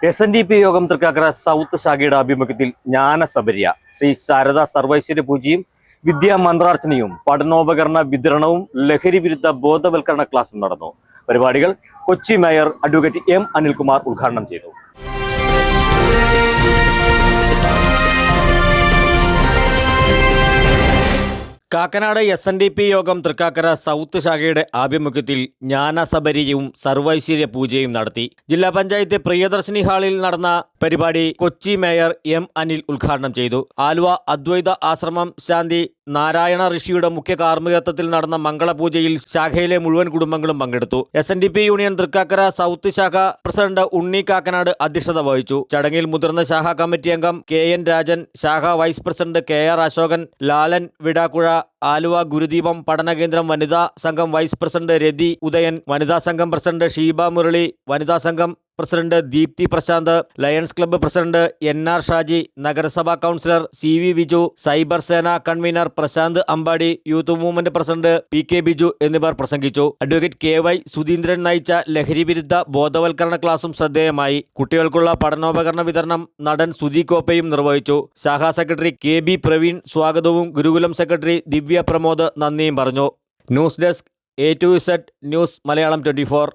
SNDP യോഗം Thrikkakara south ശാഖയുടെ ആഭിമുഖ്യത്തിൽ ജ്ഞാനസബരിയ ശ്രീ ശാരദ സർവൈശ്വര്യ പൂജയും വിദ്യാ മന്ത്രാർച്ചനയും പഠനോപകരണ വിതരണവും ലഹരി വിരുദ്ധ ബോധവൽക്കരണ ക്ലാസും നടന്നു. പരിപാടികൾ Kochi mayor advocate M. Anilkumar ഉദ്ഘാടനം ചെയ്തു. കാക്കനാട് SNDP യോഗം തൃക്കാക്കര സൗത്ത് ശാഖയുടെ ആഭിമുഖ്യത്തിൽ ജ്ഞാനസബരിയും സർവൈശ്വര്യ പൂജയും നടത്തി. ജില്ലാ പഞ്ചായത്ത് പ്രിയദർശിനി ഹാളിൽ നടന്ന പരിപാടി കൊച്ചി മേയർ M. അനിൽ ഉദ്ഘാടനം ചെയ്തു. ആലുവ അദ്വൈത ആശ്രമം ശാന്തി നാരായണ ഋഷിയുടെ മുഖ്യ കാർമ്മികത്വത്തിൽ നടന്ന മംഗളപൂജയിൽ ശാഖയിലെ മുഴുവൻ കുടുംബങ്ങളും പങ്കെടുത്തു. SNDP യൂണിയൻ തൃക്കാക്കര സൗത്ത് ശാഖ പ്രസിഡന്റ് ഉണ്ണി കാക്കനാട് അധ്യക്ഷത വഹിച്ചു. ചടങ്ങിൽ മുതിർന്ന ശാഖാ കമ്മിറ്റി അംഗം KN രാജൻ, ശാഖാ vice president KR Ashokan, Lalan Vidakkuzha, Aluva Gurudeepam പഠനകേന്ദ്രം വനിതാ സംഘം വൈസ് പ്രസിഡന്റ് രതി ഉദയൻ, വനിതാ സംഘം പ്രസിഡന്റ് ഷീബ മുരളി, വനിതാ സംഘം president Deepthi Prasanth, Lions club president NR Shaji, നഗരസഭാ കൗൺസിലർ CV വിജു, സൈബർ സേന convener Prasanth Ambadi, youth movement president PK Biju എന്നിവർ പ്രസംഗിച്ചു. അഡ്വക്കേറ്റ് KY സുധീന്ദ്രൻ നയിച്ച ലഹരി വിരുദ്ധ ബോധവൽക്കരണ ക്ലാസും ശ്രദ്ധേയമായി. കുട്ടികൾക്കുള്ള പഠനോപകരണ വിതരണം നടൻ സുധി കോപ്പയും നിർവഹിച്ചു. ശാഖാ സെക്രട്ടറി KB പ്രവീൺ സ്വാഗതവും ഗുരുകുലം സെക്രട്ടറി ദിവ്യ പ്രമോദ് നന്ദിയും പറഞ്ഞു. News desk A to Z news Malayalam 24.